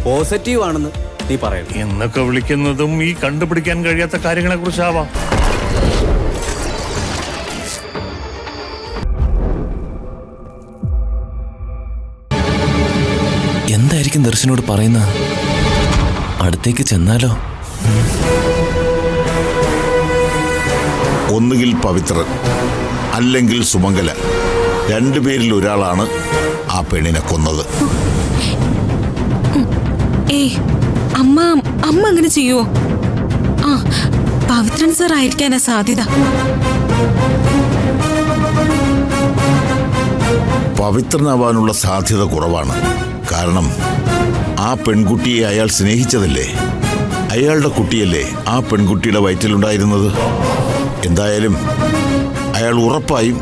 Positive ആണെന്ന് നീ പറയുന്നു. എന്നൊക്കെ വിളിക്കുന്നതും ഈ കണ്ടുപിടിക്കാൻ കഴിയാത്ത കാര്യങ്ങളെ കുറിച്ചാവാം. എന്തായിരിക്കും ദർശനോട് പറയുന്ന? അടുത്തേക്ക് ചെന്നാലോ? ഒന്നുകിൽ പവിത്രൻ അല്ലെങ്കിൽ സുമംഗല, രണ്ടുപേരിൽ ഒരാളാണ് ആ പെണ്ണിനെ കൊന്നത്. അമ്മ അങ്ങനെ ചെയ്യുവോ? ആ, പവിത്രൻ സാർ ആയിരിക്കാനാ സാധ്യത. പവിത്രനാവാനുള്ള സാധ്യത കുറവാണ്. കാരണം ആ പെൺകുട്ടിയെ അയാൾ സ്നേഹിച്ചതല്ലേ. അയാളുടെ കുട്ടിയല്ലേ ആ പെൺകുട്ടിയുടെ വയറ്റിലുണ്ടായിരുന്നത്. എന്തായാലും അയാൾ ഉറപ്പായും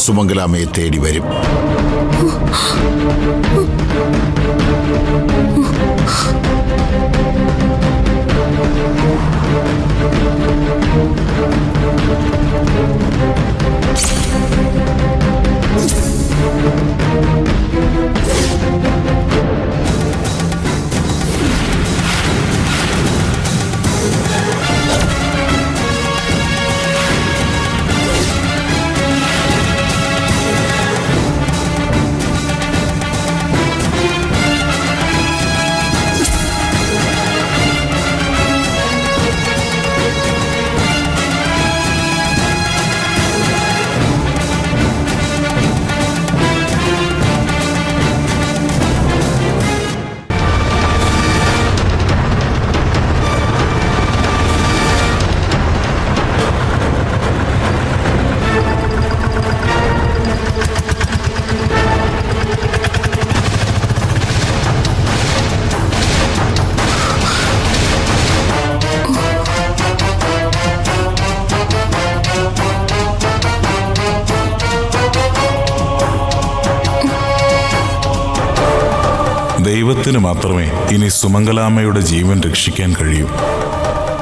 സുമംഗലാമ്മയെ തേടി വരും. ദൈവത്തിന് മാത്രമേ ഇനി സുമംഗലാമ്മയുടെ ജീവൻ രക്ഷിക്കാൻ കഴിയൂ.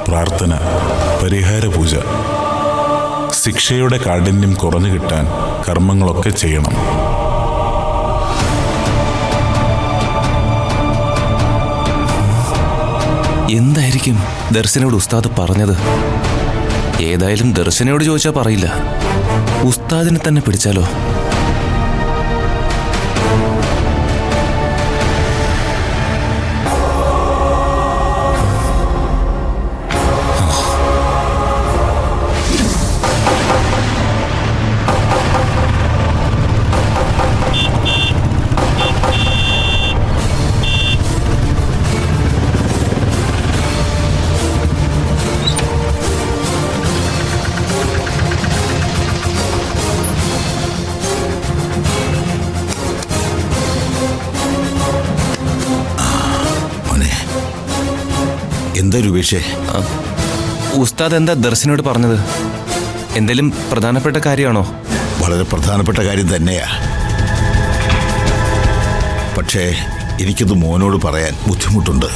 പ്രാർത്ഥന, പരിഹാര പൂജ, ശിക്ഷയുടെ കാഠിന്യം കുറഞ്ഞു കിട്ടാൻ കർമ്മങ്ങളൊക്കെ ചെയ്യണം. എന്തായിരിക്കും ദർശനോട് ഉസ്താദ് പറഞ്ഞത്? ഏതായാലും ദർശനയോട് ചോദിച്ചാൽ പറയില്ല. ഉസ്താദിനെ തന്നെ പിടിച്ചാലോ? എന്താ രൂപേഷേ? ഉസ്താദ് എന്താ ദർശനോട് പറഞ്ഞത്? എന്തെങ്കിലും പ്രധാനപ്പെട്ട കാര്യമാണോ? വളരെ പ്രധാനപ്പെട്ട കാര്യം തന്നെയാ. പക്ഷേ എനിക്കത് മോനോട് പറയാൻ ബുദ്ധിമുട്ടുണ്ട്.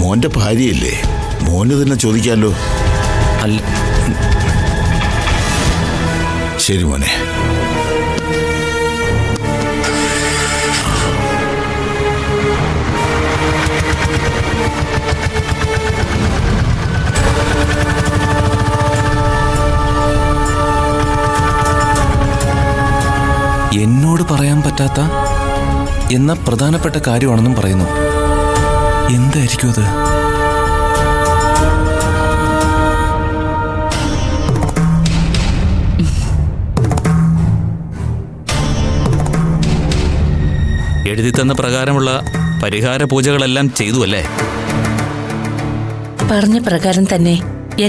മോന്റെ ഭാര്യയല്ലേ, മോന് തന്നെ ചോദിക്കാമല്ലോ. അല്ല, ശരി മോനെ. എന്നോട് പറയാൻ പറ്റാത്ത എന്ന പ്രധാനപ്പെട്ട കാര്യമാണെന്നും പറയുന്നു. എന്തായിരിക്കും അത്? എഴുതി തന്ന പ്രകാരമുള്ള പരിഹാര പൂജകളെല്ലാം ചെയ്തു അല്ലേ? പറഞ്ഞ പ്രകാരം തന്നെ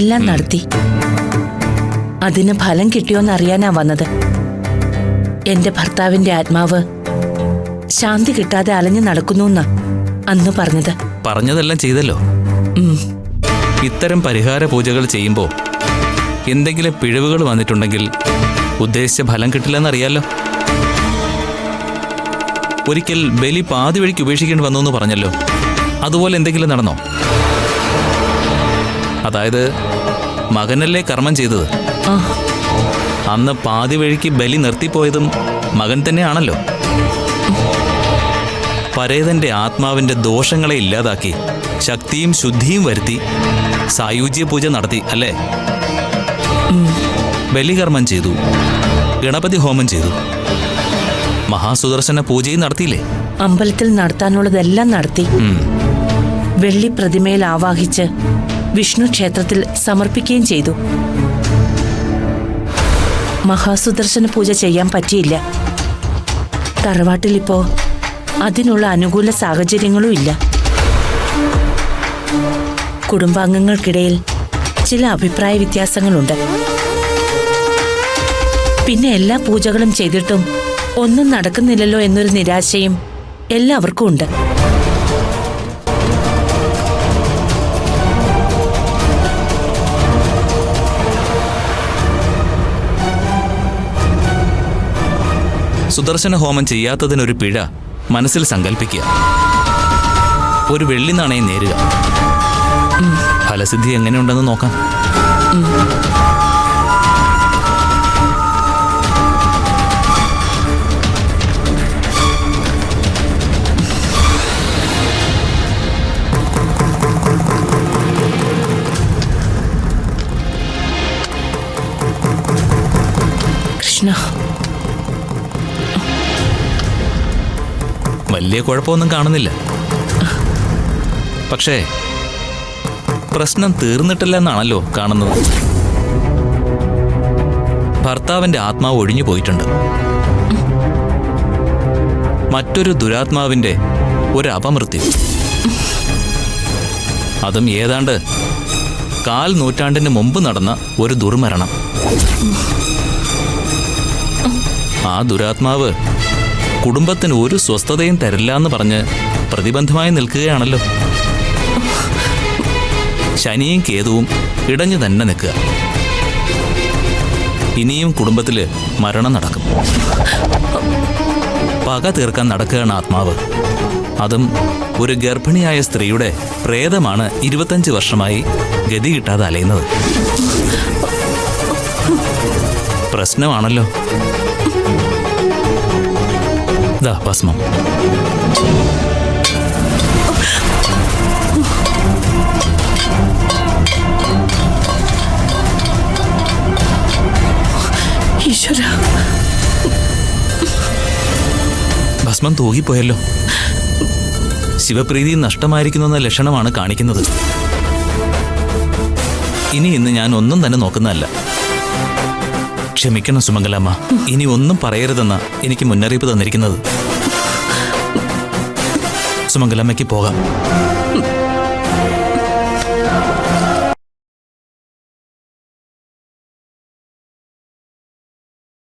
എല്ലാം നടത്തി. അതിന് ഫലം കിട്ടിയോന്നറിയാനാ വന്നത്. എന്റെ ഭർത്താവിന്റെ ആത്മാവ് ശാന്തി കിട്ടാതെ അലഞ്ഞു നടക്കുന്നു അന്ന് പറഞ്ഞത്. പറഞ്ഞതെല്ലാം ചെയ്തല്ലോ. ഇത്തരം പരിഹാര പൂജകൾ ചെയ്യുമ്പോൾ എന്തെങ്കിലും പിഴവുകൾ വന്നിട്ടുണ്ടെങ്കിൽ ഉദ്ദേശിച്ച ഫലം കിട്ടില്ലെന്നറിയാലോ. ഒരിക്കൽ ബലി പാതി വഴിക്ക് ഉപേക്ഷിക്കേണ്ടി വന്നു എന്ന് പറഞ്ഞല്ലോ. അതുപോലെ എന്തെങ്കിലും നടന്നോ? അതായത് മകനല്ലേ കർമ്മം ചെയ്തത്. അന്ന് പാതി വഴിക്ക് ബലി നിർത്തിപ്പോയതും മകൻ തന്നെയാണല്ലോ. പരേതന്റെ ആത്മാവിന്റെ ദോഷങ്ങളെ ഇല്ലാതാക്കി ശക്തിയും ശുദ്ധിയും വരുത്തി സായുജ്യ പൂജ നടത്തി അല്ലേ? ബലികർമ്മം ചെയ്തു, ഗണപതി ഹോമം ചെയ്തു, മഹാസുദർശന പൂജയും നടത്തിയില്ലേ? അമ്പലത്തിൽ നടത്താനുള്ളതെല്ലാം നടത്തി. വെള്ളി പ്രതിമയിൽ ആവാഹിച്ച് വിഷ്ണു ക്ഷേത്രത്തിൽ സമർപ്പിക്കുകയും ചെയ്തു. മഹാസുദർശന പൂജ ചെയ്യാൻ പറ്റിയില്ല. തറവാട്ടിലിപ്പോ അതിനുള്ള അനുകൂല സാഹചര്യങ്ങളും ഇല്ല. കുടുംബാംഗങ്ങൾക്കിടയിൽ ചില അഭിപ്രായ വ്യത്യാസങ്ങളുണ്ട്. പിന്നെ എല്ലാ പൂജകളും ചെയ്തിട്ടും ഒന്നും നടക്കുന്നില്ലല്ലോ എന്നൊരു നിരാശയും എല്ലാവർക്കും ഉണ്ട്. സുദർശന ഹോമം ചെയ്യാത്തതിനൊരു പിഴ മനസ്സിൽ സങ്കല്പിക്കുക. ഒരു വെള്ളി നാണയം നേരുക. ഫലസിദ്ധി എങ്ങനെയുണ്ടെന്ന് നോക്കാം. കൃഷ്ണ, വലിയ കുഴപ്പമൊന്നും കാണുന്നില്ല. പക്ഷേ പ്രശ്നം തീർന്നിട്ടില്ല എന്നാണല്ലോ കാണുന്നത്. ഭർത്താവിന്റെ ആത്മാവ് ഒഴിഞ്ഞു പോയിട്ടുണ്ട്. മറ്റൊരു ദുരാത്മാവിന്റെ ഒരു അപമൃത്യു. അതും ഏതാണ്ട് 1/4 നൂറ്റാണ്ടിന് മുമ്പ് നടന്ന ഒരു ദുർമരണം. ആ ദുരാത്മാവ് കുടുംബത്തിന് ഒരു സ്വസ്ഥതയും തരില്ല എന്ന് പറഞ്ഞ് പ്രതിബന്ധമായി നിൽക്കുകയാണല്ലോ. ശനിയും കേതുവും ഇടഞ്ഞു തന്നെ നിൽക്കുക. ഇനിയും കുടുംബത്തില് മരണം നടക്കും. പക തീർക്കാൻ നടക്കുകയാണ് ആത്മാവ്. അതും ഒരു ഗർഭിണിയായ സ്ത്രീയുടെ പ്രേതമാണ് 25 വർഷമായി ഗതി കിട്ടാതെ അലയുന്നത്. പ്രശ്നമാണല്ലോ. ദാ ഭസ്മം. ഈശ്വര, ഭസ്മം തൂകിപ്പോയല്ലോ. ശിവപ്രീതി നഷ്ടമായിരിക്കുന്നെന്ന ലക്ഷണമാണ് കാണിക്കുന്നത്. ഇന്ന് ഞാൻ ഒന്നും തന്നെ നോക്കുന്നതല്ല. ക്ഷമിക്കണം സുമംഗലമ്മ, ഇനി ഒന്നും പറയരുതെന്ന എനിക്ക് മുന്നറിയിപ്പ് തന്നിരിക്കുന്നത്. സുമംഗലമ്മയ്ക്ക് പോകാം.